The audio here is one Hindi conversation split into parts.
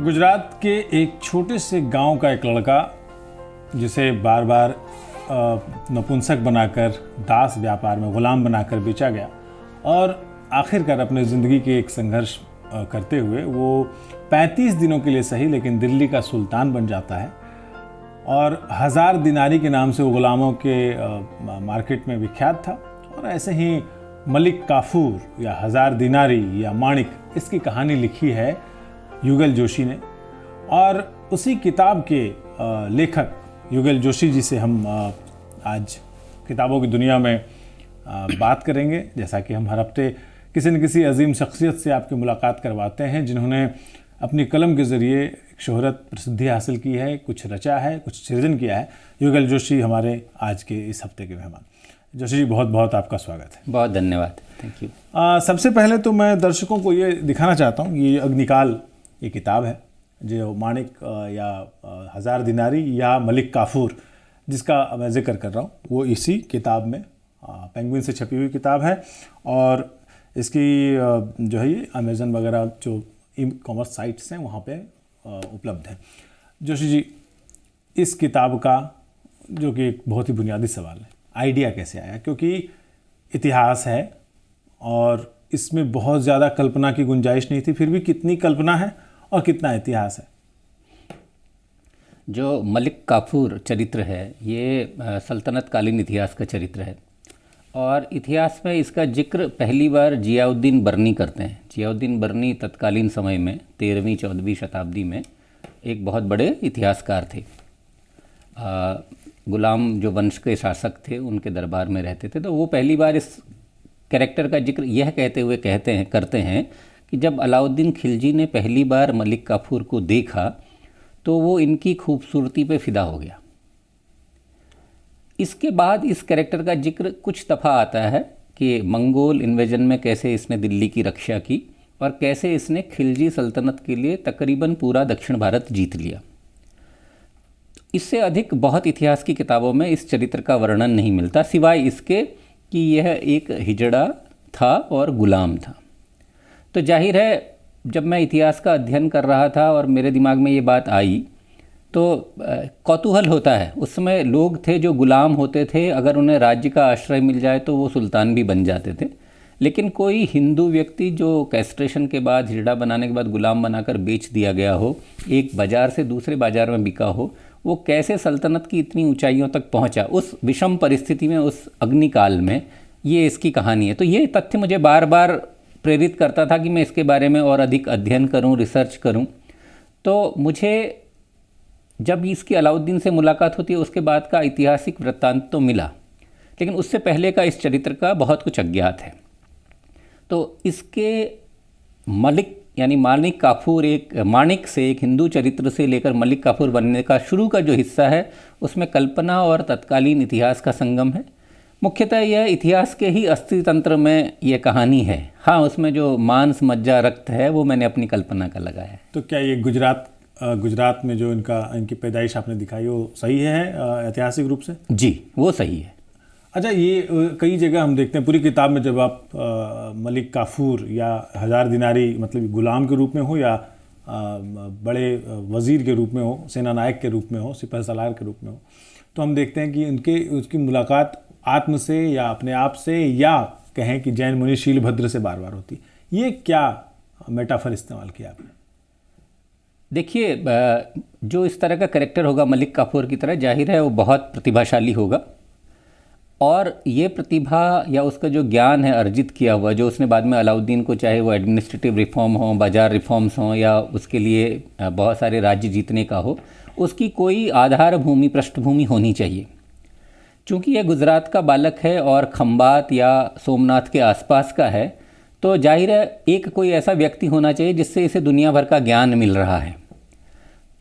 गुजरात के एक छोटे से गांव का एक लड़का जिसे बार बार नपुंसक बनाकर दास व्यापार में गुलाम बनाकर बेचा गया और आखिरकार अपने ज़िंदगी के एक संघर्ष करते हुए वो 35 दिनों के लिए सही लेकिन दिल्ली का सुल्तान बन जाता है और 1000 दिनारी के नाम से वो गुलामों के मार्केट में विख्यात था। और ऐसे ही मलिक काफूर या 1000 दिनारी या माणिक, इसकी कहानी लिखी है युगल जोशी ने। और उसी किताब के लेखक युगल जोशी जी से हम आज किताबों की दुनिया में बात करेंगे। जैसा कि हम हर हफ्ते किसी न किसी अजीम शख्सियत से आपकी मुलाकात करवाते हैं जिन्होंने अपनी कलम के ज़रिए शोहरत प्रसिद्धि हासिल की है, कुछ रचा है, कुछ सृजन किया है। युगल जोशी हमारे आज के इस हफ्ते के मेहमान। जोशी जी, बहुत बहुत आपका स्वागत है। बहुत धन्यवाद, थैंक यू। सबसे पहले तो मैं दर्शकों को ये दिखाना चाहता हूँ, ये अग्निकाल ये किताब है जो माणिक या 1000 दिनारी या मलिक काफूर जिसका मैं जिक्र कर रहा हूँ वो इसी किताब में पेंगुइन से छपी हुई किताब है। और इसकी जो है ये अमेज़न वगैरह जो ई कॉमर्स साइट्स हैं वहाँ पे उपलब्ध है। जोशी जी, इस किताब का जो कि एक बहुत ही बुनियादी सवाल है, आइडिया कैसे आया? क्योंकि इतिहास है और इसमें बहुत ज़्यादा कल्पना की गुंजाइश नहीं थी, फिर भी कितनी कल्पना है और कितना इतिहास है? जो मलिक काफूर चरित्र है ये सल्तनत कालीन इतिहास का चरित्र है और इतिहास में इसका जिक्र पहली बार जियाउद्दीन बर्नी करते हैं। जियाउद्दीन बर्नी तत्कालीन समय में 13वीं-14वीं शताब्दी में एक बहुत बड़े इतिहासकार थे। गुलाम जो वंश के शासक थे उनके दरबार में रहते थे, तो वो पहली बार इस कैरेक्टर का जिक्र यह कहते हुए करते हैं कि जब अलाउद्दीन खिलजी ने पहली बार मलिक काफूर को देखा तो वो इनकी खूबसूरती पे फिदा हो गया। इसके बाद इस कैरेक्टर का जिक्र कुछ दफ़ा आता है कि मंगोल इन्वेजन में कैसे इसने दिल्ली की रक्षा की और कैसे इसने खिलजी सल्तनत के लिए तकरीबन पूरा दक्षिण भारत जीत लिया। इससे अधिक बहुत इतिहास की किताबों में इस चरित्र का वर्णन नहीं मिलता, सिवाय इसके कि यह एक हिजड़ा था और गुलाम था। तो जाहिर है जब मैं इतिहास का अध्ययन कर रहा था और मेरे दिमाग में ये बात आई तो कौतूहल होता है। उस समय लोग थे जो गुलाम होते थे, अगर उन्हें राज्य का आश्रय मिल जाए तो वो सुल्तान भी बन जाते थे। लेकिन कोई हिंदू व्यक्ति जो कैस्ट्रेशन के बाद, हिजड़ा बनाने के बाद गुलाम बनाकर बेच दिया गया हो, एक बाज़ार से दूसरे बाज़ार में बिका हो, वो कैसे सल्तनत की इतनी ऊंचाइयों तक पहुंचा उस विषम परिस्थिति में, उस अग्निकाल में, ये इसकी कहानी है। तो ये तथ्य मुझे बार बार प्रेरित करता था कि मैं इसके बारे में और अधिक अध्ययन करूं, रिसर्च करूं। तो मुझे जब इसकी अलाउद्दीन से मुलाकात होती है उसके बाद का ऐतिहासिक वृत्तांत तो मिला, लेकिन उससे पहले का इस चरित्र का बहुत कुछ अज्ञात है। तो इसके मलिक यानी माणिक काफूर, एक माणिक से, एक हिंदू चरित्र से लेकर मलिक काफूर बनने का शुरू का जो हिस्सा है उसमें कल्पना और तत्कालीन इतिहास का संगम है। मुख्यतः यह इतिहास के ही अस्थितंत्र में यह कहानी है। हाँ, उसमें जो मांस मज्जा रक्त है वो मैंने अपनी कल्पना का लगाया है। तो क्या ये गुजरात में जो इनकी पैदाइश आपने दिखाई वो सही है ऐतिहासिक रूप से? जी, वो सही है। अच्छा, ये कई जगह हम देखते हैं पूरी किताब में, जब आप मलिक काफूर या 1000 दिनारी मतलब गुलाम के रूप में हो या बड़े वज़ीर के रूप में हो, सेना नायक के रूप में हो, सिपह सलार के रूप में हो, तो हम देखते हैं कि उसकी मुलाकात आत्म से या अपने आप से या कहें कि जैन मुनि शीलभद्र से बार बार होती। ये क्या मेटाफर इस्तेमाल किया आपने? देखिए, जो इस तरह का कैरेक्टर होगा मलिक काफूर की तरह, जाहिर है वो बहुत प्रतिभाशाली होगा और ये प्रतिभा या उसका जो ज्ञान है अर्जित किया हुआ, जो उसने बाद में अलाउद्दीन को, चाहे वो एडमिनिस्ट्रेटिव रिफॉर्म हो, बाजार रिफॉर्म्स हों या उसके लिए बहुत सारे राज्य जीतने का हो, उसकी कोई आधार भूमि, पृष्ठभूमि होनी चाहिए। चूँकि यह गुजरात का बालक है और खंबात या सोमनाथ के आसपास का है, तो जाहिर है एक कोई ऐसा व्यक्ति होना चाहिए जिससे इसे दुनिया भर का ज्ञान मिल रहा है।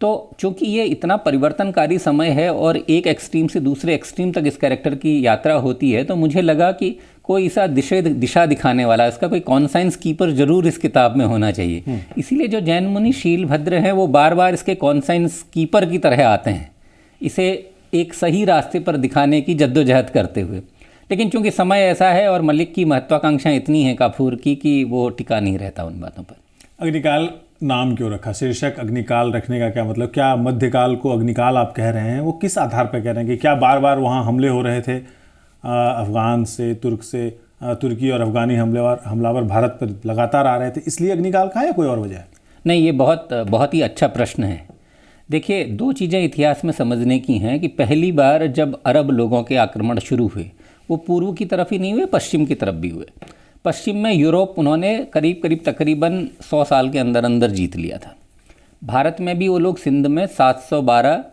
तो चूँकि ये इतना परिवर्तनकारी समय है और एक एक्सट्रीम से दूसरे एक्सट्रीम तक इस कैरेक्टर की यात्रा होती है, तो मुझे लगा कि कोई ऐसा दिशा दिखाने वाला, इसका कोई कॉन्साइंस कीपर जरूर इस किताब में होना चाहिए। इसीलिए जो जैन मुनि शीलभद्र हैं वो बार बार इसके कॉन्साइंस कीपर की तरह आते हैं, इसे एक सही रास्ते पर दिखाने की जद्दोजहद करते हुए। लेकिन चूंकि समय ऐसा है और मलिक की महत्वाकांक्षा इतनी है काफूर की कि वो टिका नहीं रहता उन बातों पर। अग्निकाल नाम क्यों रखा, शीर्षक अग्निकाल रखने का क्या मतलब? क्या मध्यकाल को अग्निकाल आप कह रहे हैं, वो किस आधार पर कह रहे हैं? कि क्या बार बार वहाँ हमले हो रहे थे अफ़गान से, तुर्की और अफ़गानी हमलावर भारत पर लगातार आ रहे थे, इसलिए अग्निकाल कहा, या कोई और वजह है? नहीं, ये बहुत ही अच्छा प्रश्न है। देखिए, दो चीज़ें इतिहास में समझने की हैं कि पहली बार जब अरब लोगों के आक्रमण शुरू हुए, वो पूर्व की तरफ ही नहीं हुए, पश्चिम की तरफ भी हुए। पश्चिम में यूरोप उन्होंने तकरीबन 100 साल के अंदर अंदर जीत लिया था। भारत में भी वो लोग सिंध में 712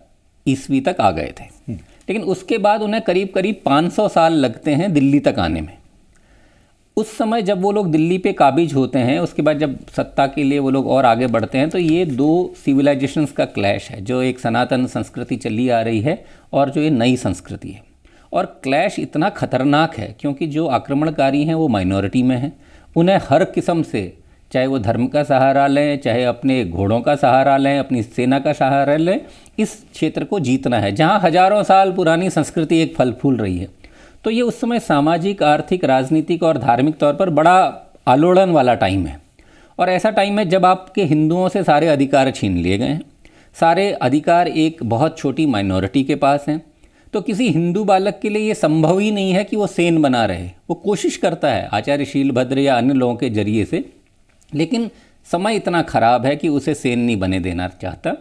ईस्वी तक आ गए थे, लेकिन उसके बाद उन्हें करीब 500 साल लगते हैं दिल्ली तक आने में। उस समय जब वो लोग दिल्ली पे काबिज होते हैं, उसके बाद जब सत्ता के लिए वो लोग और आगे बढ़ते हैं, तो ये दो सिविलाइजेशंस का क्लैश है, जो एक सनातन संस्कृति चली आ रही है और जो ये नई संस्कृति है। और क्लैश इतना खतरनाक है क्योंकि जो आक्रमणकारी हैं वो माइनॉरिटी में हैं। उन्हें हर किस्म से, चाहे वो धर्म का सहारा लें, चाहे अपने घोड़ों का सहारा लें, अपनी सेना का सहारा लें, इस क्षेत्र को जीतना है जहाँ हजारों साल पुरानी संस्कृति एक फल फूल रही है। तो ये उस समय सामाजिक, आर्थिक, राजनीतिक और धार्मिक तौर पर बड़ा आलोड़न वाला टाइम है। और ऐसा टाइम है जब आपके हिंदुओं से सारे अधिकार छीन लिए गए हैं। सारे अधिकार एक बहुत छोटी माइनॉरिटी के पास हैं। तो किसी हिंदू बालक के लिए ये संभव ही नहीं है कि वो सेन बना रहे। वो कोशिश करता है आचार्य शीलभद्र या अन्य लोगों के जरिए से, लेकिन समय इतना खराब है कि उसे सेन नहीं बने देना चाहता।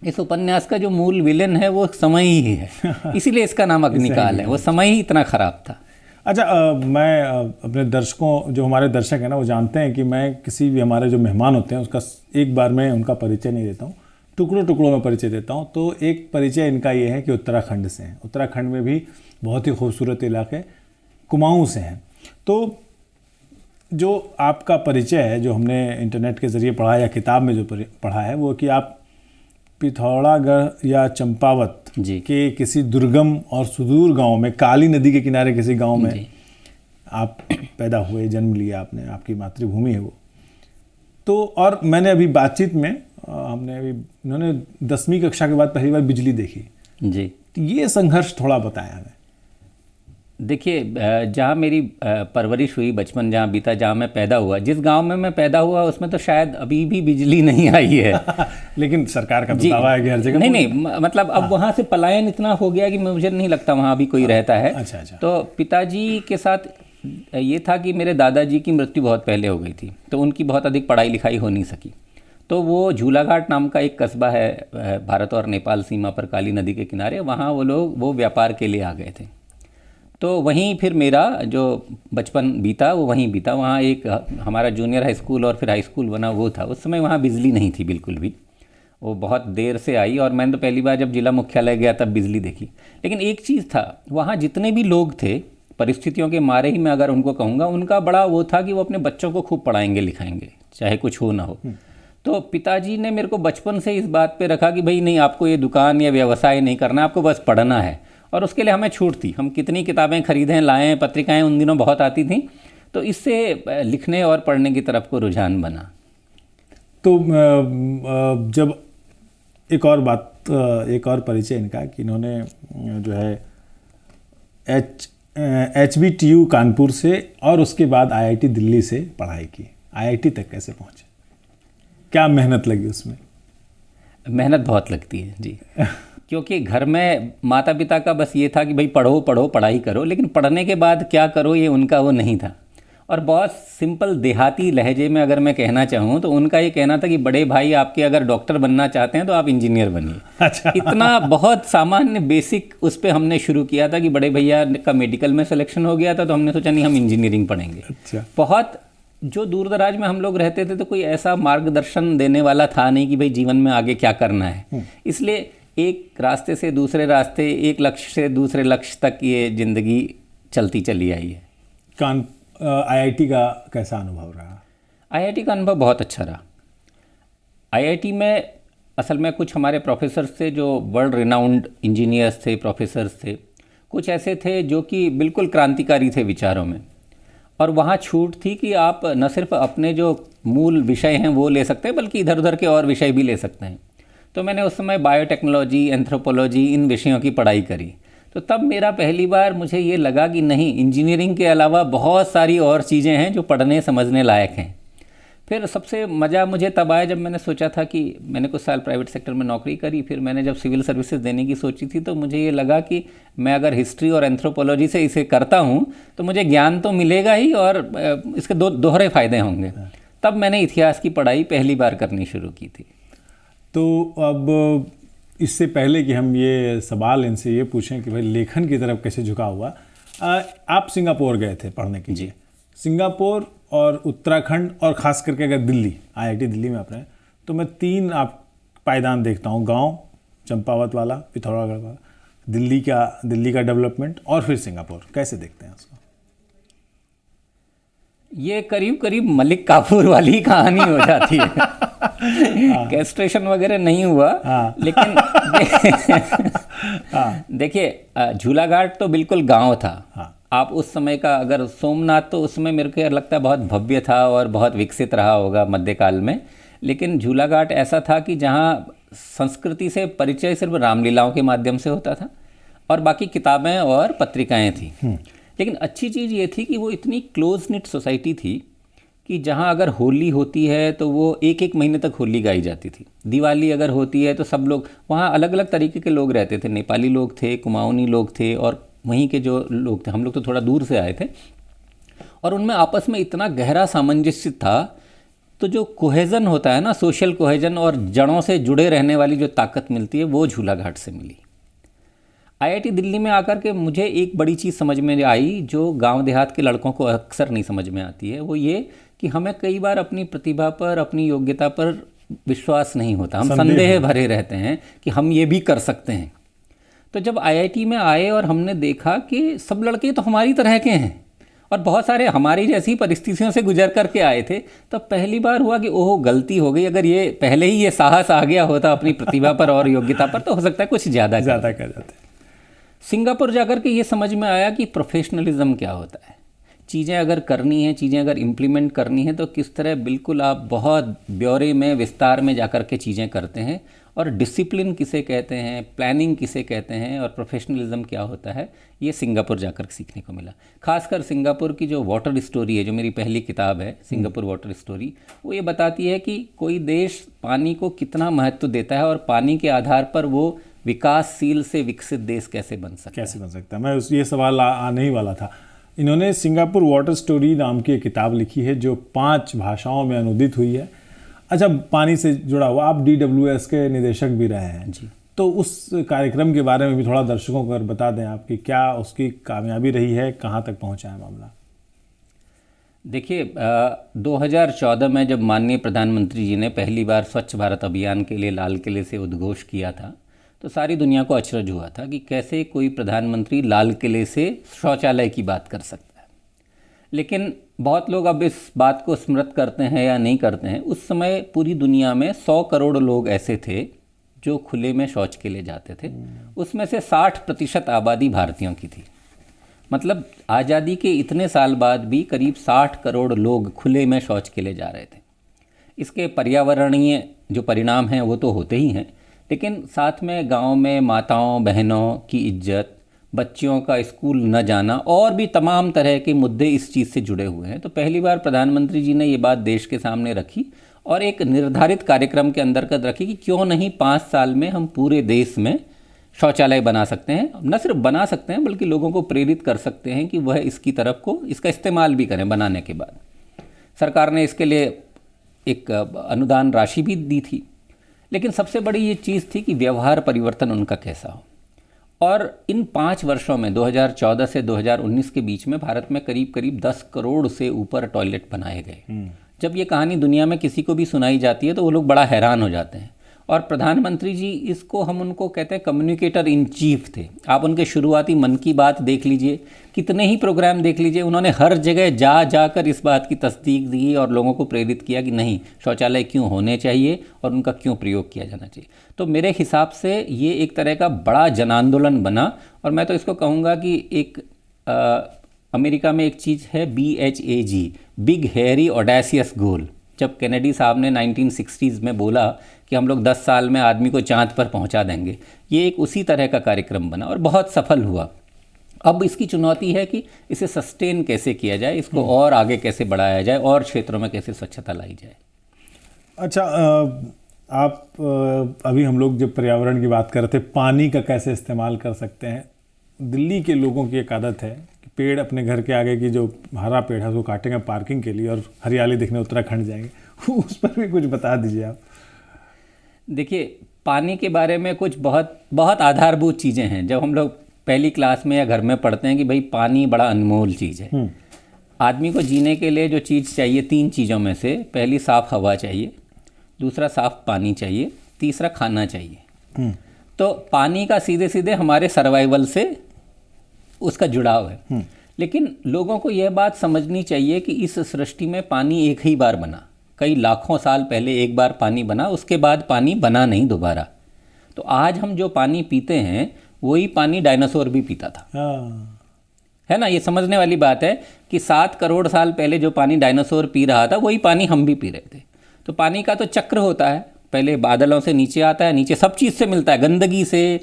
इस उपन्यास का जो मूल विलेन है वो समय ही है, इसीलिए इसका नाम अग्निकाल है। वो समय ही इतना खराब था। अच्छा, मैं अपने दर्शकों, जो हमारे दर्शक हैं ना, वो जानते हैं कि मैं किसी भी हमारे जो मेहमान होते हैं उसका एक बार में उनका परिचय नहीं देता हूँ, टुकड़ों टुकड़ों में परिचय देता हूँ। तो एक परिचय इनका ये है कि उत्तराखंड से हैं। उत्तराखंड में भी बहुत ही खूबसूरत इलाके कुमाऊँ से हैं। तो जो आपका परिचय है, जो हमने इंटरनेट के ज़रिए पढ़ा या किताब में जो पढ़ा है, वो कि आप पिथौरागढ़ या चंपावत के किसी दुर्गम और सुदूर गांव में, काली नदी के किनारे किसी गांव में आप पैदा हुए, जन्म लिया आपने, आपकी मातृभूमि है वो। तो और मैंने अभी बातचीत में उन्होंने 10वीं कक्षा के बाद पहली बार बिजली देखी जी। ये संघर्ष थोड़ा बताया हमें। देखिए, जहाँ मेरी परवरिश हुई, बचपन जहाँ बीता, जहाँ मैं पैदा हुआ, जिस गांव में मैं पैदा हुआ उसमें तो शायद अभी भी बिजली नहीं आई है। लेकिन सरकार का तो दावा है कि हर जगह। नहीं, मतलब अब वहाँ से पलायन इतना हो गया कि मुझे नहीं लगता वहाँ अभी कोई रहता है। अच्छा। तो पिताजी के साथ ये था कि मेरे दादाजी की मृत्यु बहुत पहले हो गई थी, तो उनकी बहुत अधिक पढ़ाई लिखाई हो नहीं सकी। तो वो झूलाघाट नाम का एक कस्बा है भारत और नेपाल सीमा पर, काली नदी के किनारे, वहाँ वो व्यापार के लिए आ गए थे। तो वहीं फिर मेरा जो बचपन बीता वो वहीं बीता। वहाँ एक हमारा जूनियर हाई स्कूल और फिर हाई स्कूल बना वो था। उस समय वहाँ बिजली नहीं थी बिल्कुल भी, वो बहुत देर से आई। और मैंने तो पहली बार जब जिला मुख्यालय गया तब बिजली देखी। लेकिन एक चीज़ था, वहाँ जितने भी लोग थे, परिस्थितियों के मारे ही मैं अगर उनको कहूँगा, उनका बड़ा वो था कि वो अपने बच्चों को खूब पढ़ाएंगे लिखाएंगे, चाहे कुछ हो ना हो। तो पिताजी ने मेरे को बचपन से इस बात पे रखा कि भाई नहीं, आपको ये दुकान या व्यवसाय नहीं करना, आपको बस पढ़ना है। और उसके लिए हमें छूट थी, हम कितनी किताबें खरीदें लाएं, पत्रिकाएं उन दिनों बहुत आती थीं, तो इससे लिखने और पढ़ने की तरफ को रुझान बना। तो जब एक और परिचय इनका कि इन्होंने जो है HBTU कानपुर से और उसके बाद IIT दिल्ली से पढ़ाई की। IIT तक कैसे पहुँचे? क्या मेहनत लगी उसमें? मेहनत बहुत लगती है जी। क्योंकि घर में माता पिता का बस ये था कि भाई पढ़ो पढ़ो, पढ़ाई करो, लेकिन पढ़ने के बाद क्या करो ये उनका वो नहीं था। और बहुत सिंपल देहाती लहजे में अगर मैं कहना चाहूँ तो उनका ये कहना था कि बड़े भाई आपके अगर डॉक्टर बनना चाहते हैं तो आप इंजीनियर बनिए। अच्छा। इतना बहुत सामान्य बेसिक उस पर हमने शुरू किया था कि बड़े भैया का मेडिकल में सिलेक्शन हो गया था तो हमने सोचा नहीं, हम इंजीनियरिंग पढ़ेंगे। अच्छा। बहुत जो दूर दराज में हम लोग रहते थे तो कोई ऐसा मार्गदर्शन देने वाला था नहीं कि भाई जीवन में आगे क्या करना है। इसलिए एक रास्ते से दूसरे रास्ते, एक लक्ष्य से दूसरे लक्ष्य तक ये ज़िंदगी चलती चली आई है। IIT का कैसा अनुभव रहा? IIT का अनुभव बहुत अच्छा रहा। IIT में असल में कुछ हमारे प्रोफेसर थे जो वर्ल्ड रिनाउंड इंजीनियर्स थे, प्रोफेसर्स थे। कुछ ऐसे थे जो कि बिल्कुल क्रांतिकारी थे विचारों में। और वहाँ छूट थी कि आप न सिर्फ अपने जो मूल विषय हैं वो ले सकते हैं, बल्कि इधर उधर के और विषय भी ले सकते हैं। तो मैंने उस समय बायोटेक्नोलॉजी, एंथ्रोपोलॉजी, इन विषयों की पढ़ाई करी। तो तब मेरा पहली बार मुझे ये लगा कि नहीं, इंजीनियरिंग के अलावा बहुत सारी और चीज़ें हैं जो पढ़ने समझने लायक हैं। फिर सबसे मज़ा मुझे तब आया जब मैंने सोचा था कि मैंने कुछ साल प्राइवेट सेक्टर में नौकरी करी, फिर मैंने जब सिविल सर्विसेज देने की सोची थी तो मुझे ये लगा कि मैं अगर हिस्ट्री और एंथ्रोपोलॉजी से इसे करता हूँ तो मुझे ज्ञान तो मिलेगा ही और इसके दोहरे फ़ायदे होंगे। तब मैंने इतिहास की पढ़ाई पहली बार करनी शुरू की थी। तो अब इससे पहले कि हम ये सवाल इनसे ये पूछें कि भाई लेखन की तरफ कैसे झुका हुआ, आप सिंगापुर गए थे पढ़ने के लिए। सिंगापुर और उत्तराखंड और ख़ास करके अगर दिल्ली, IIT दिल्ली में आप रहे, तो मैं 3 आप पायदान देखता हूँ, गांव चंपावत वाला, पिथौरागढ़ वाला, दिल्ली का डेवलपमेंट और फिर सिंगापुर। कैसे देखते हैं उसको? ये करीब करीब मलिक काफूर वाली कहानी हो जाती है। कैस्ट्रेशन वगैरह नहीं हुआ, लेकिन देखिए झूलाघाट तो बिल्कुल गांव था। आप उस समय का अगर सोमनाथ, तो उसमें मेरे को लगता है बहुत भव्य था और बहुत विकसित रहा होगा मध्यकाल में, लेकिन झूलाघाट ऐसा था कि जहाँ संस्कृति से परिचय सिर्फ रामलीलाओं के माध्यम से होता था और बाकी किताबें और पत्रिकाएं थी। लेकिन अच्छी चीज़ ये थी कि वो इतनी क्लोज निट सोसाइटी थी कि जहाँ अगर होली होती है तो वो एक महीने तक होली गाई जाती थी। दिवाली अगर होती है तो सब लोग वहाँ, अलग अलग तरीके के लोग रहते थे, नेपाली लोग थे, कुमाऊनी लोग थे और वहीं के जो लोग थे, हम लोग तो थोड़ा दूर से आए थे, और उनमें आपस में इतना गहरा सामंजस्य था। तो जो कोहेजन होता है ना, सोशल कोहेजन और जड़ों से जुड़े रहने वाली जो ताकत मिलती है, वो झूलाघाट से मिली। IIT दिल्ली में आकर के मुझे एक बड़ी चीज़ समझ में आई जो गांव देहात के लड़कों को अक्सर नहीं समझ में आती है, वो ये कि हमें कई बार अपनी प्रतिभा पर, अपनी योग्यता पर विश्वास नहीं होता। हम संदेह भरे रहते हैं कि हम ये भी कर सकते हैं। तो जब IIT में आए और हमने देखा कि सब लड़के तो हमारी तरह के हैं और बहुत सारे हमारी जैसी परिस्थितियों से गुजर करके आए थे, तो पहली बार हुआ कि ओह गलती हो गई। अगर ये पहले ही ये साहस आ गया होता अपनी प्रतिभा पर और योग्यता पर, तो हो सकता है कुछ ज़्यादा कर जाते। सिंगापुर जाकर के ये समझ में आया कि प्रोफेशनलिज्म क्या होता है। चीज़ें अगर करनी है, चीज़ें अगर इम्प्लीमेंट करनी है, तो किस तरह बिल्कुल आप बहुत ब्यौरे में, विस्तार में जाकर के चीज़ें करते हैं, और डिसिप्लिन किसे कहते हैं, प्लानिंग किसे कहते हैं, और प्रोफेशनलिज्म क्या होता है, ये सिंगापुर जाकर सीखने को मिला। खासकर सिंगापुर की जो वाटर स्टोरी है, जो मेरी पहली किताब है सिंगापुर वाटर स्टोरी, वो ये बताती है कि कोई देश पानी को कितना महत्व देता है और पानी के आधार पर वो विकासशील से विकसित देश कैसे बन सकता है। मैं ये सवाल आने ही वाला था। इन्होंने सिंगापुर वाटर स्टोरी नाम की एक किताब लिखी है जो 5 भाषाओं में अनुदित हुई है। अच्छा, पानी से जुड़ा हुआ, आप DWS के निदेशक भी रहे हैं जी, तो उस कार्यक्रम के बारे में भी थोड़ा दर्शकों को अगर बता दें आप कि क्या उसकी कामयाबी रही है, कहाँ तक पहुँचा है मामला। देखिए 2014 में जब माननीय प्रधानमंत्री जी ने पहली बार स्वच्छ भारत अभियान के लिए लाल किले से उद्घोष किया था, तो सारी दुनिया को अचरज हुआ था कि कैसे कोई प्रधानमंत्री लाल किले से शौचालय की बात कर सकता है। लेकिन बहुत लोग अब इस बात को स्मृत करते हैं या नहीं करते हैं। उस समय पूरी दुनिया में 100 करोड़ लोग ऐसे थे जो खुले में शौच के लिए जाते थे। उसमें से 60% आबादी भारतीयों की थी। मतलब आज़ादी के इतने साल बाद भी करीब 60 करोड़ लोग खुले में शौच के लिए जा रहे थे। इसके पर्यावरणीय जो परिणाम हैं वो तो होते ही हैं, लेकिन साथ में गांव में माताओं बहनों की इज्जत, बच्चियों का स्कूल न जाना और भी तमाम तरह के मुद्दे इस चीज़ से जुड़े हुए हैं। तो पहली बार प्रधानमंत्री जी ने ये बात देश के सामने रखी और एक निर्धारित कार्यक्रम के अंतर्गत रखी कि क्यों नहीं 5 साल में हम पूरे देश में शौचालय बना सकते हैं। न सिर्फ बना सकते हैं बल्कि लोगों को प्रेरित कर सकते हैं कि वह इसकी तरफ को, इसका इस्तेमाल भी करें। बनाने के बाद सरकार ने इसके लिए एक अनुदान राशि भी दी थी, लेकिन सबसे बड़ी ये चीज़ थी कि व्यवहार परिवर्तन उनका कैसा हो। और इन 5 वर्षों में 2014 से 2019 के बीच में भारत में करीब करीब 10 करोड़ से ऊपर टॉयलेट बनाए गए। जब ये कहानी दुनिया में किसी को भी सुनाई जाती है तो वो लोग बड़ा हैरान हो जाते हैं। और प्रधानमंत्री जी, इसको हम उनको कहते हैं कम्युनिकेटर इन चीफ थे। आप उनके शुरुआती मन की बात देख लीजिए, कितने ही प्रोग्राम देख लीजिए, उन्होंने हर जगह जाकर इस बात की तस्दीक दी और लोगों को प्रेरित किया कि नहीं, शौचालय क्यों होने चाहिए और उनका क्यों प्रयोग किया जाना चाहिए। तो मेरे हिसाब से ये एक तरह का बड़ा जन आंदोलन बना। और मैं तो इसको कहूँगा कि एक अमेरिका में एक चीज़ है BHAG, बिग हेयरी ऑडेसियस गोल। जब कैनेडी साहब ने 1960s में बोला कि हम लोग 10 साल में आदमी को चांद पर पहुंचा देंगे, ये एक उसी तरह का कार्यक्रम बना और बहुत सफल हुआ। अब इसकी चुनौती है कि इसे सस्टेन कैसे किया जाए, इसको और आगे कैसे बढ़ाया जाए, और क्षेत्रों में कैसे स्वच्छता लाई जाए। अच्छा, आप अभी हम लोग जब पर्यावरण की बात कर रहे थे, पानी का कैसे इस्तेमाल कर सकते हैं। दिल्ली के लोगों की एक आदत है कि पेड़ अपने घर के आगे की जो हरा पेड़ है उसको काटेंगे पार्किंग के लिए और हरियाली देखने उत्तराखंड जाएंगे। उस पर भी कुछ बता दीजिए आप। देखिए, पानी के बारे में कुछ बहुत बहुत आधारभूत चीज़ें हैं। जब हम लोग पहली क्लास में या घर में पढ़ते हैं कि भाई पानी बड़ा अनमोल चीज़ है। आदमी को जीने के लिए जो चीज़ चाहिए, 3 चीज़ों में से पहली साफ़ हवा चाहिए, दूसरा साफ़ पानी चाहिए, तीसरा खाना चाहिए। तो पानी का सीधे सीधे हमारे सर्वाइवल से उसका जुड़ाव है। लेकिन लोगों को यह बात समझनी चाहिए कि इस सृष्टि में पानी एक ही बार बना, कई लाखों साल पहले एक बार पानी बना, उसके बाद पानी बना नहीं दोबारा। तो आज हम जो पानी पीते हैं वही पानी डायनासोर भी पीता था, है ना। ये समझने वाली बात है कि 7 करोड़ साल पहले जो पानी डायनासोर पी रहा था वही पानी हम भी पी रहे थे। तो पानी का तो चक्र होता है, पहले बादलों से नीचे आता है, नीचे सब चीज़ से मिलता है, गंदगी से,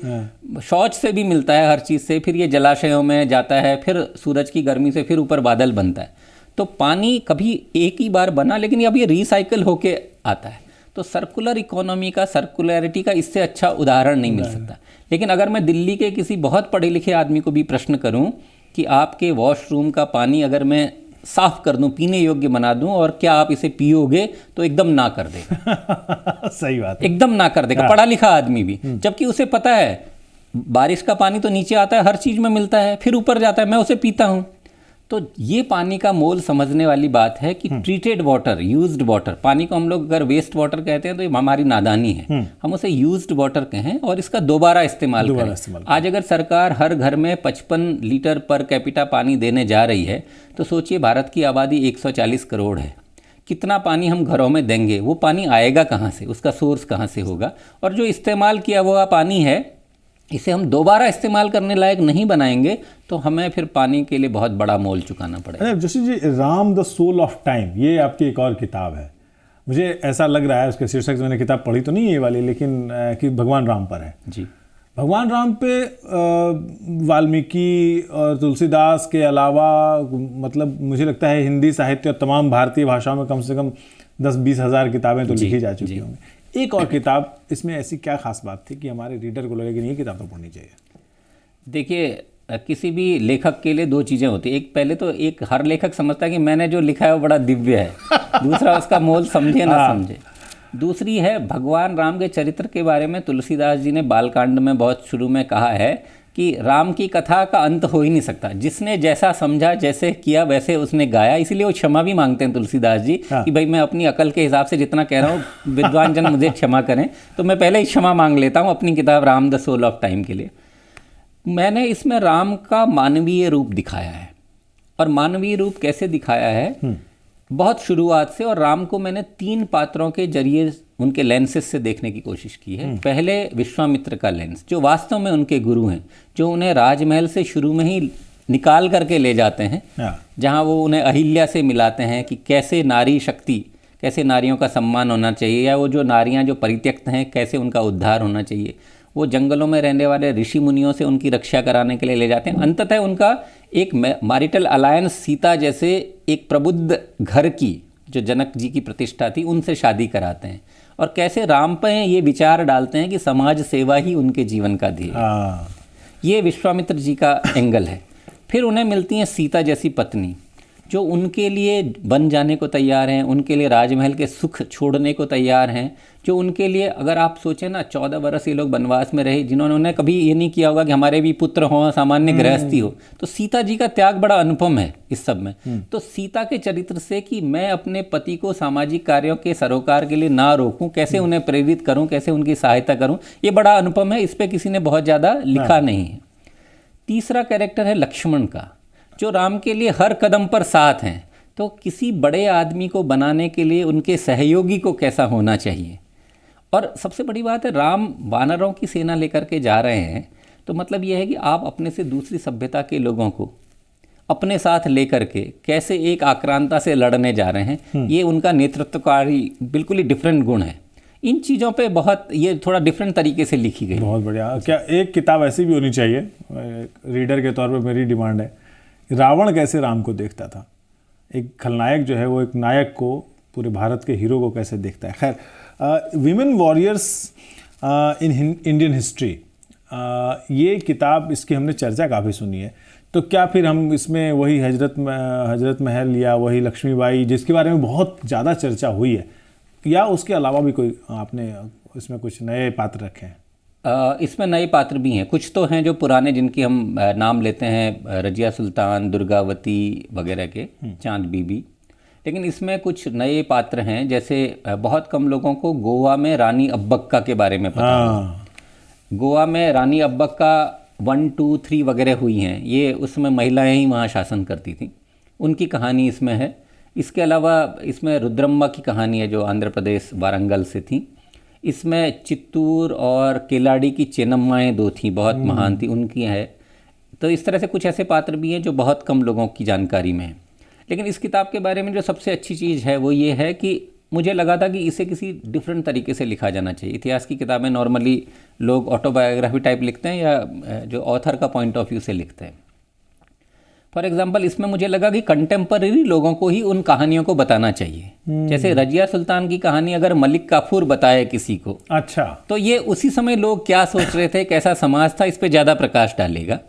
शौच से भी मिलता है, हर चीज़ से, फिर ये जलाशयों में जाता है, फिर सूरज की गर्मी से फिर ऊपर बादल बनता है। तो पानी कभी एक ही बार बना, लेकिन अब ये रिसाइकल होके आता है। तो सर्कुलर इकोनॉमी का, सर्कुलरिटी का इससे अच्छा उदाहरण नहीं मिल सकता। लेकिन अगर मैं दिल्ली के किसी बहुत पढ़े लिखे आदमी को भी प्रश्न करूं कि आपके वॉशरूम का पानी अगर मैं साफ कर दूं, पीने योग्य बना दूं, और क्या आप इसे पियोगे, तो एकदम ना कर देगा। सही बात है, एकदम ना कर देगा, पढ़ा लिखा आदमी भी। जबकि उसे पता है बारिश का पानी तो नीचे आता है, हर चीज़ में मिलता है, फिर ऊपर जाता है, मैं उसे पीता हूँ। तो ये पानी का मोल समझने वाली बात है कि ट्रीटेड वाटर, यूज्ड वाटर, पानी को हम लोग अगर वेस्ट वाटर कहते हैं तो ये हमारी नादानी है। हम उसे यूज्ड वाटर कहें और इसका दोबारा इस्तेमाल करें। आज अगर सरकार हर घर में 55 लीटर पर कैपिटा पानी देने जा रही है, तो सोचिए भारत की आबादी 140 करोड़ है, कितना पानी हम घरों में देंगे, वो पानी आएगा कहाँ से, उसका सोर्स कहाँ से होगा। और जो इस्तेमाल किया हुआ पानी है, इसे हम दोबारा इस्तेमाल करने लायक नहीं बनाएंगे तो हमें फिर पानी के लिए बहुत बड़ा मोल चुकाना पड़ेगा। Joshi ji, Ram the soul of time, ये आपकी एक और किताब है। मुझे ऐसा लग रहा है, उसके शीर्षक से मैंने किताब पढ़ी तो नहीं है ये वाली, लेकिन कि भगवान राम पर है जी। भगवान राम पे वाल्मीकि और तुलसीदास के अलावा, मतलब मुझे लगता है हिंदी साहित्य और तमाम भारतीय भाषाओं में कम से कम 10-20 हज़ार किताबें तो लिखी जा चुकी होंगी। एक और किताब, इसमें ऐसी क्या खास बात थी कि हमारे रीडर को लगे कि ये किताब तो पढ़नी चाहिए? देखिए, किसी भी लेखक के लिए 2 चीज़ें होती हैं। एक, पहले तो एक हर लेखक समझता है कि मैंने जो लिखा है वो बड़ा दिव्य है। दूसरा, उसका मोल समझे ना समझे। दूसरी है, भगवान राम के चरित्र के बारे में तुलसीदास जी ने बालकांड में बहुत शुरू में कहा है कि राम की कथा का अंत हो ही नहीं सकता, जिसने जैसा समझा, जैसे किया वैसे उसने गाया। इसीलिए वो क्षमा भी मांगते हैं तुलसीदास जी कि भाई मैं अपनी अकल के हिसाब से जितना कह रहा हूँ, विद्वान जन मुझे क्षमा करें, तो मैं पहले ही क्षमा मांग लेता हूँ अपनी किताब Ram the soul of time के लिए। मैंने इसमें राम का मानवीय रूप दिखाया है। और मानवीय रूप कैसे दिखाया है, बहुत शुरुआत से। और राम को मैंने 3 पात्रों के जरिए, उनके लेंसेज से देखने की कोशिश की है। पहले विश्वामित्र का लेंस, जो वास्तव में उनके गुरु हैं, जो उन्हें राजमहल से शुरू में ही निकाल करके ले जाते हैं, जहां वो उन्हें अहिल्या से मिलाते हैं कि कैसे नारी शक्ति, कैसे नारियों का सम्मान होना चाहिए, या वो जो नारियां जो परित्यक्त हैं कैसे उनका उद्धार होना चाहिए। वो जंगलों में रहने वाले ऋषि मुनियों से उनकी रक्षा कराने के लिए ले जाते हैं। अंततः उनका एक मैरिटल अलायंस सीता जैसे एक प्रबुद्ध घर की, जो जनक जी की प्रतिष्ठा थी, उनसे शादी कराते हैं। और कैसे राम पे ये विचार डालते हैं कि समाज सेवा ही उनके जीवन का ध्येय है। ये विश्वामित्र जी का एंगल है। फिर उन्हें मिलती हैं सीता जैसी पत्नी, जो उनके लिए बन जाने को तैयार हैं, उनके लिए राजमहल के सुख छोड़ने को तैयार हैं, जो उनके लिए, अगर आप सोचें ना, 14 बरस ये लोग वनवास में रहे, जिन्होंने कभी ये नहीं किया होगा कि हमारे भी पुत्र हों, सामान्य गृहस्थी हो। तो सीता जी का त्याग बड़ा अनुपम है इस सब में। तो सीता के चरित्र से कि मैं अपने पति को सामाजिक कार्यों के सरोकार के लिए ना रोकूं, कैसे उन्हें प्रेरित करूं, कैसे उनकी सहायता करूं, ये बड़ा अनुपम है। इस पर किसी ने बहुत ज़्यादा लिखा नहीं है। तीसरा कैरेक्टर है लक्ष्मण का, जो राम के लिए हर कदम पर साथ हैं। तो किसी बड़े आदमी को बनाने के लिए उनके सहयोगी को कैसा होना चाहिए। और सबसे बड़ी बात है, राम वानरों की सेना लेकर के जा रहे हैं, तो मतलब यह है कि आप अपने से दूसरी सभ्यता के लोगों को अपने साथ लेकर के कैसे एक आक्रांता से लड़ने जा रहे हैं। ये उनका नेतृत्वकारी बिल्कुल ही डिफरेंट गुण है। इन चीज़ों पे बहुत ये थोड़ा डिफरेंट तरीके से लिखी गई। बहुत बढ़िया। क्या एक किताब ऐसी भी होनी चाहिए, रीडर के तौर पे मेरी डिमांड है, रावण कैसे राम को देखता था। एक खलनायक जो है वो एक नायक को, पूरे भारत के हीरो को कैसे देखता है। खैर, women warriors in Indian history, ये किताब, इसकी हमने चर्चा काफ़ी सुनी है, तो क्या फिर हम इसमें वही हजरत महल या वही लक्ष्मीबाई जिसके बारे में बहुत ज़्यादा चर्चा हुई है, या उसके अलावा भी कोई आपने इसमें कुछ नए पात्र रखे हैं? इसमें नए पात्र भी हैं, कुछ तो हैं जो पुराने, जिनकी हम नाम लेते हैं, रजिया सुल्तान, दुर्गावती वगैरह के, चांद बीबी। लेकिन इसमें कुछ नए पात्र हैं, जैसे बहुत कम लोगों को गोवा में रानी अब्बक्का के बारे में पता है। गोवा में रानी अब्बक्का 1, 2, 3 वगैरह हुई हैं, ये उसमें महिलाएं ही वहाँ शासन करती थीं, उनकी कहानी इसमें है। इसके अलावा इसमें रुद्रम्मा की कहानी है जो आंध्र प्रदेश वारंगल से थी। इसमें चित्तूर और केलाड़ी की चेन्नम्माएँ 2 थीं, बहुत महान थी, उनकी है। तो इस तरह से कुछ ऐसे पात्र भी हैं जो बहुत कम लोगों की जानकारी में हैं। लेकिन इस किताब के बारे में जो सबसे अच्छी चीज़ है वो ये है कि मुझे लगा था कि इसे किसी डिफरेंट तरीके से लिखा जाना चाहिए। इतिहास की किताबें नॉर्मली लोग ऑटोबायोग्राफी टाइप लिखते हैं या जो ऑथर का पॉइंट ऑफ व्यू से लिखते हैं। फॉर एग्जाम्पल, इसमें मुझे लगा कि कंटेम्पररी लोगों को ही उन कहानियों को बताना चाहिए। जैसे रजिया सुल्तान की कहानी अगर मलिक काफूर बताए किसी को, अच्छा, तो ये उसी समय लोग क्या सोच रहे थे, कैसा समाज था, इस पर ज़्यादा प्रकाश डालेगा।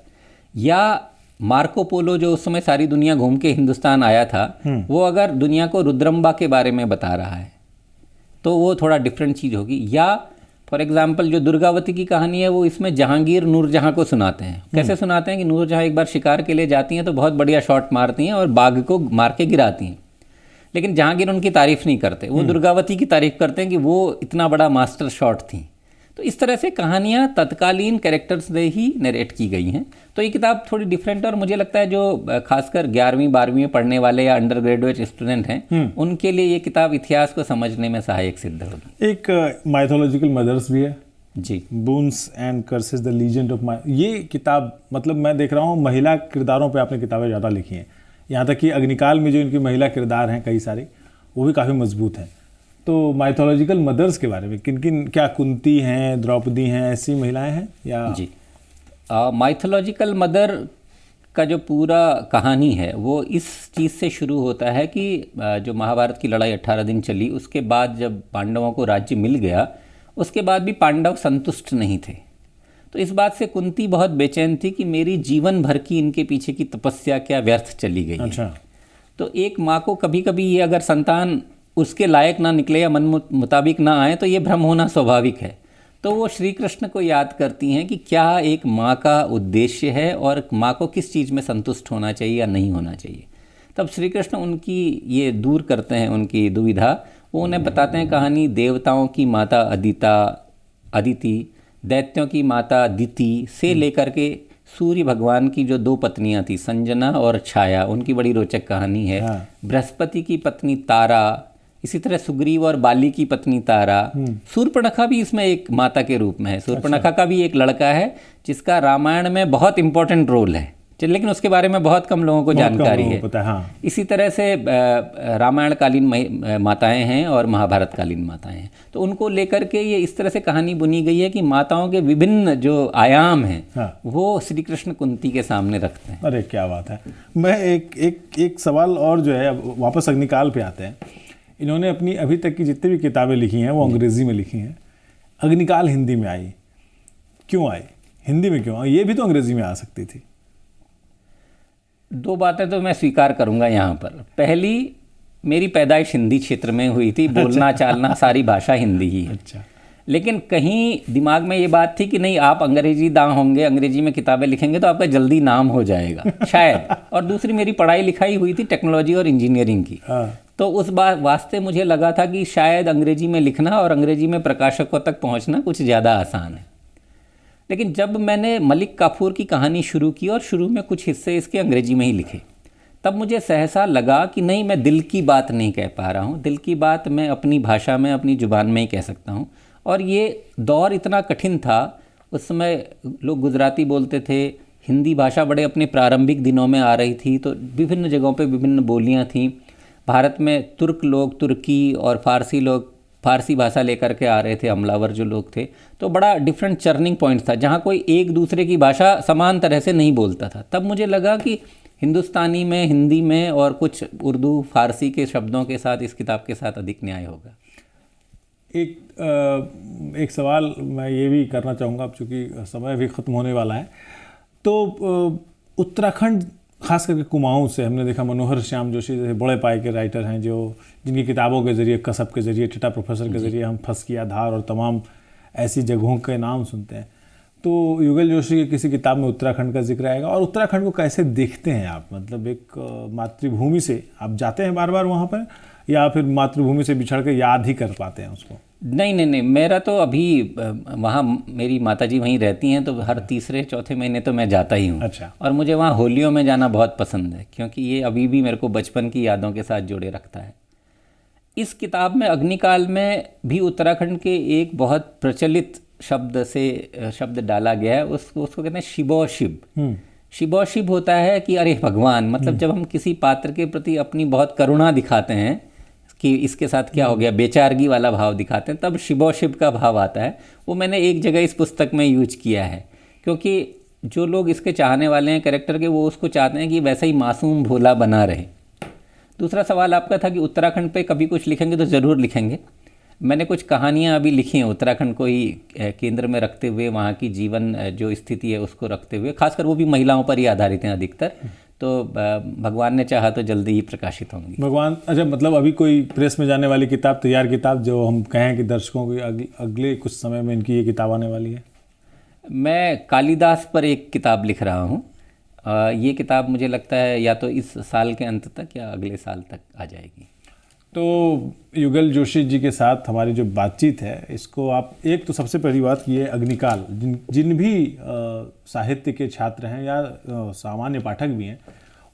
या मार्को पोलो जो उस समय सारी दुनिया घूम के हिंदुस्तान आया था, वो अगर दुनिया को रुद्रम्बा के बारे में बता रहा है तो वो थोड़ा डिफरेंट चीज़ होगी। या फॉर एग्जाम्पल जो दुर्गावती की कहानी है वो इसमें जहांगीर नूरजहां को सुनाते हैं। कैसे सुनाते हैं कि नूरजहां एक बार शिकार के लिए जाती हैं तो बहुत बढ़िया शॉट मारती हैं और बाघ को मार के गिराती हैं, लेकिन जहांगीर उनकी तारीफ नहीं करते, वो दुर्गावती की तारीफ करते हैं कि वो इतना बड़ा मास्टर शॉट थी। तो इस तरह से कहानियाँ तत्कालीन कैरेक्टर्स से ही नरेट की गई हैं। तो ये किताब थोड़ी डिफरेंट, और मुझे लगता है जो खासकर 11वीं 12वीं में पढ़ने वाले या अंडर ग्रेजुएट स्टूडेंट हैं उनके लिए ये किताब इतिहास को समझने में सहायक सिद्ध होगी। एक माइथोलॉजिकल मदर्स भी है जी, boons and curses the legend of ये किताब, मतलब मैं देख रहा हूँ महिला किरदारों पे आपने किताबें ज़्यादा लिखी हैं, यहाँ तक कि अग्निकाल में जो इनकी महिला किरदार हैं कई सारे, वो भी काफ़ी मजबूत हैं। तो माइथोलॉजिकल मदर्स के बारे में किन किन, क्या कुंती हैं, द्रौपदी हैं, ऐसी महिलाएं हैं या? जी, माइथोलॉजिकल मदर का जो पूरा कहानी है वो इस चीज़ से शुरू होता है कि जो महाभारत की लड़ाई 18 दिन चली, उसके बाद जब पांडवों को राज्य मिल गया, उसके बाद भी पांडव संतुष्ट नहीं थे। तो इस बात से कुंती बहुत बेचैन थी कि मेरी जीवन भर की इनके पीछे की तपस्या क्या व्यर्थ चली गई। अच्छा। तो एक माँ को कभी कभी ये अगर संतान उसके लायक ना निकले या मन मुताबिक ना आए तो ये भ्रम होना स्वाभाविक है। तो वो श्री कृष्ण को याद करती हैं कि क्या एक माँ का उद्देश्य है और माँ को किस चीज़ में संतुष्ट होना चाहिए या नहीं होना चाहिए। तब श्री कृष्ण उनकी ये दूर करते हैं उनकी दुविधा। वो उन्हें बताते हैं कहानी, देवताओं की माता अदिति, दैत्यों की माता दिति से लेकर के सूर्य भगवान की जो 2 पत्नियां थी, संजना और छाया, उनकी बड़ी रोचक कहानी है। बृहस्पति की पत्नी तारा, इसी तरह सुग्रीव और बाली की पत्नी तारा। शूर्पणखा भी इसमें एक माता के रूप में है। शूर्पणखा का भी एक लड़का है जिसका रामायण में बहुत इंपॉर्टेंट रोल है, लेकिन उसके बारे में बहुत कम लोगों को जानकारी है। हाँ। इसी तरह से रामायण कालीन माताएं हैं और महाभारत कालीन माताएं हैं, तो उनको लेकर के ये इस तरह से कहानी बुनी गई है कि माताओं के विभिन्न जो आयाम हैं, हाँ, वो श्री कृष्ण कुंती के सामने रखते हैं। अरे क्या बात है। मैं एक सवाल और जो है, वापस अग्निकाल पे आते हैं। इन्होंने अपनी अभी तक की जितनी भी किताबें लिखी हैं वो अंग्रेजी में लिखी हैं। अग्निकाल हिंदी में आई, क्यों आई? हिंदी में क्यों आई? ये भी तो अंग्रेजी में आ सकती थी। 2 बातें तो मैं स्वीकार करूंगा यहाँ पर। पहली, मेरी पैदाइश हिंदी क्षेत्र में हुई थी, बोलना चालना सारी भाषा हिंदी ही है। अच्छा। लेकिन कहीं दिमाग में ये बात थी कि नहीं, आप अंग्रेजी दां होंगे, अंग्रेजी में किताबें लिखेंगे तो आपका जल्दी नाम हो जाएगा शायद। और दूसरी, मेरी पढ़ाई लिखाई हुई थी टेक्नोलॉजी और इंजीनियरिंग की, तो उस बात वास्ते मुझे लगा था कि शायद अंग्रेजी में लिखना और अंग्रेजी में प्रकाशकों तक पहुँचना कुछ ज़्यादा आसान है। लेकिन जब मैंने मलिक काफूर की कहानी शुरू की और शुरू में कुछ हिस्से इसके अंग्रेजी में ही लिखे, तब मुझे सहसा लगा कि नहीं, मैं दिल की बात नहीं कह पा रहा हूँ। दिल की बात मैं अपनी भाषा में, अपनी ज़ुबान में ही कह सकता हूँ। और ये दौर इतना कठिन था, उस समय लोग गुजराती बोलते थे, हिंदी भाषा बड़े अपने प्रारंभिक दिनों में आ रही थी, तो विभिन्न जगहों पे विभिन्न बोलियाँ थीं। भारत में तुर्क लोग तुर्की और फ़ारसी लोग फारसी भाषा लेकर के आ रहे थे हमलावर जो लोग थे, तो बड़ा डिफरेंट चर्निंग पॉइंट था जहाँ कोई एक दूसरे की भाषा समान तरह से नहीं बोलता था। तब मुझे लगा कि हिंदुस्तानी में, हिंदी में और कुछ उर्दू फारसी के शब्दों के साथ इस किताब के साथ अधिक न्याय होगा। एक सवाल मैं ये भी करना चाहूँगा, अब चूँकि समय भी ख़त्म होने वाला है, तो उत्तराखंड खास करके कुमाऊँ से हमने देखा मनोहर श्याम जोशी जैसे बड़े पाए के राइटर हैं जो जिनकी किताबों के ज़रिए, कसब के ज़रिए, टिटा प्रोफेसर के ज़रिए हम फंसकिया, धार और तमाम ऐसी जगहों के नाम सुनते हैं। तो युगल जोशी की किसी किताब में उत्तराखंड का जिक्र आएगा, और उत्तराखंड को कैसे देखते हैं आप? मतलब एक मातृभूमि से आप जाते हैं बार बार वहाँ पर, या फिर मातृभूमि से बिछड़ के याद ही कर पाते हैं उसको? नहीं, मेरा तो अभी वहाँ मेरी माताजी वहीं रहती हैं, तो हर तीसरे चौथे महीने तो मैं जाता ही हूँ। अच्छा। और मुझे वहाँ होलियों में जाना बहुत पसंद है, क्योंकि ये अभी भी मेरे को बचपन की यादों के साथ जोड़े रखता है। इस किताब में अग्निकाल में भी उत्तराखंड के एक बहुत प्रचलित शब्द डाला गया है, उसको कहते हैं शिबो शिब। शिबो शिब होता है कि अरे भगवान, मतलब जब हम किसी पात्र के प्रति अपनी बहुत करुणा दिखाते हैं कि इसके साथ क्या हो गया, बेचारगी वाला भाव दिखाते हैं, तब शिबो शिब का भाव आता है। वो मैंने एक जगह इस पुस्तक में यूज किया है, क्योंकि जो लोग इसके चाहने वाले हैं कैरेक्टर के, वो उसको चाहते हैं कि वैसा ही मासूम भोला बना रहे। दूसरा सवाल आपका था कि उत्तराखंड पे कभी कुछ लिखेंगे, तो ज़रूर लिखेंगे। मैंने कुछ कहानियाँ अभी लिखी हैं उत्तराखंड को ही केंद्र में रखते हुए, वहाँ की जीवन जो स्थिति है उसको रखते हुए, खासकर वो भी महिलाओं पर ही आधारित हैं अधिकतर। तो भगवान ने चाहा तो जल्दी ही प्रकाशित होंगी। भगवान, अच्छा, मतलब अभी कोई प्रेस में जाने वाली किताब, तैयार किताब जो हम कहें कि दर्शकों की अगले कुछ समय में इनकी ये किताब आने वाली है? मैं कालिदास पर एक किताब लिख रहा हूँ। ये किताब मुझे लगता है या तो इस साल के अंत तक या अगले साल तक आ जाएगी। तो युगल जोशी जी के साथ हमारी जो बातचीत है, इसको आप, एक तो सबसे पहली बात कि ये अग्निकाल, जिन भी साहित्य के छात्र हैं या सामान्य पाठक भी हैं,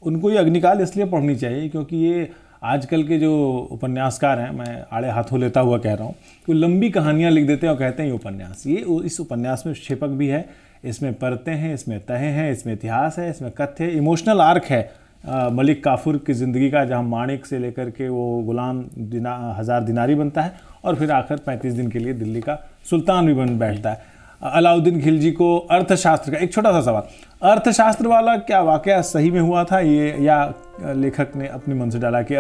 उनको ये अग्निकाल इसलिए पढ़नी चाहिए क्योंकि ये आजकल के जो उपन्यासकार हैं, मैं आड़े हाथों लेता हुआ कह रहा हूँ, वो लंबी कहानियाँ लिख देते हैं और कहते हैं ये उपन्यास। ये इस उपन्यास में क्षेपक भी है, इसमें परतें हैं, इसमें तहें हैं, इसमें इतिहास है, इसमें कथ्य है, इमोशनल आर्क है मलिक काफूर की ज़िंदगी का, जहाँ माणिक से लेकर के वो गुलाम 1000 दिनारी बनता है और फिर आखिर 35 दिन के लिए दिल्ली का सुल्तान भी बन बैठता है। अलाउद्दीन खिलजी को अर्थशास्त्र का, एक छोटा सा सवाल, अर्थशास्त्र वाला क्या वाकया सही में हुआ था ये, या लेखक ने अपने मन से डाला कि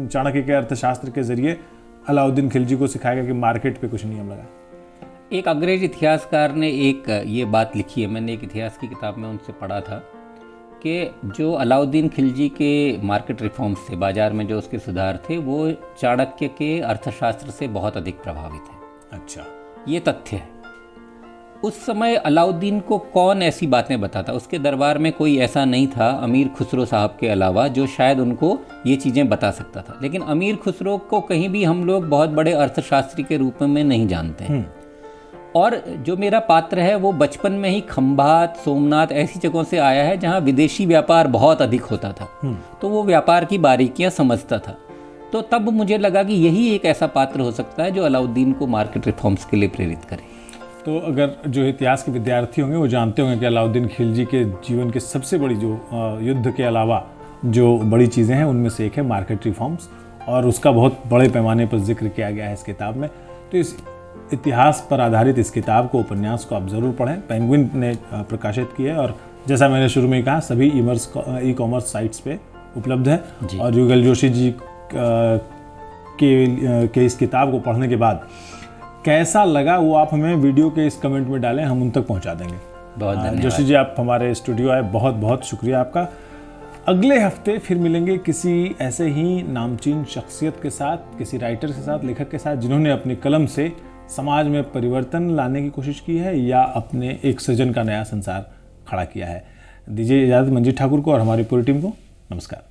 चाणक्य के अर्थशास्त्र के जरिए अलाउद्दीन खिलजी को सिखाएगा कि मार्केट पे कुछ नियम लगा? एक अंग्रेज इतिहासकार ने एक ये बात लिखी है, मैंने एक इतिहास की किताब में उनसे पढ़ा था कि जो अलाउद्दीन खिलजी के मार्केट रिफॉर्म्स थे, बाजार में जो उसके सुधार थे, वो चाणक्य के अर्थशास्त्र से बहुत अधिक प्रभावित है। अच्छा, ये तथ्य है। उस समय अलाउद्दीन को कौन ऐसी बातें बताता? उसके दरबार में कोई ऐसा नहीं था अमीर खुसरो साहब के अलावा जो शायद उनको ये चीज़ें बता सकता था। लेकिन अमीर खुसरो को कहीं भी हम लोग बहुत बड़े अर्थशास्त्री के रूप में नहीं जानते हैं। और जो मेरा पात्र है वो बचपन में ही खंभात, सोमनाथ ऐसी जगहों से आया है जहाँ विदेशी व्यापार बहुत अधिक होता था, तो वो व्यापार की बारीकियाँ समझता था। तो तब मुझे लगा कि यही एक ऐसा पात्र हो सकता है जो अलाउद्दीन को मार्केट रिफॉर्म्स के लिए प्रेरित करे। तो अगर जो इतिहास के विद्यार्थी होंगे वो जानते होंगे कि अलाउद्दीन खिलजी के जीवन की सबसे बड़ी जो युद्ध के अलावा जो बड़ी चीज़ें हैं उनमें से एक है मार्केट रिफॉर्म्स, और उसका बहुत बड़े पैमाने पर जिक्र किया गया है इस किताब में। तो इस इतिहास पर आधारित इस किताब को, उपन्यास को आप ज़रूर पढ़ें। पेंगुइन ने प्रकाशित की है और जैसा मैंने शुरू में कहा सभी ई कॉमर्स साइट्स पे उपलब्ध है। और युगल जोशी जी के इस किताब को पढ़ने के बाद कैसा लगा वो आप हमें वीडियो के इस कमेंट में डालें, हम उन तक पहुंचा देंगे। बहुत धन्यवाद जोशी जी, आप हमारे स्टूडियो आए, बहुत बहुत शुक्रिया आपका। अगले हफ्ते फिर मिलेंगे किसी ऐसे ही नामचीन शख्सियत के साथ, किसी राइटर के साथ, लेखक के साथ, जिन्होंने अपनी कलम से समाज में परिवर्तन लाने की कोशिश की है या अपने एक सृजन का नया संसार खड़ा किया है। दीजिए इजाज़त मंजीत ठाकुर को और हमारी पूरी टीम को। नमस्कार।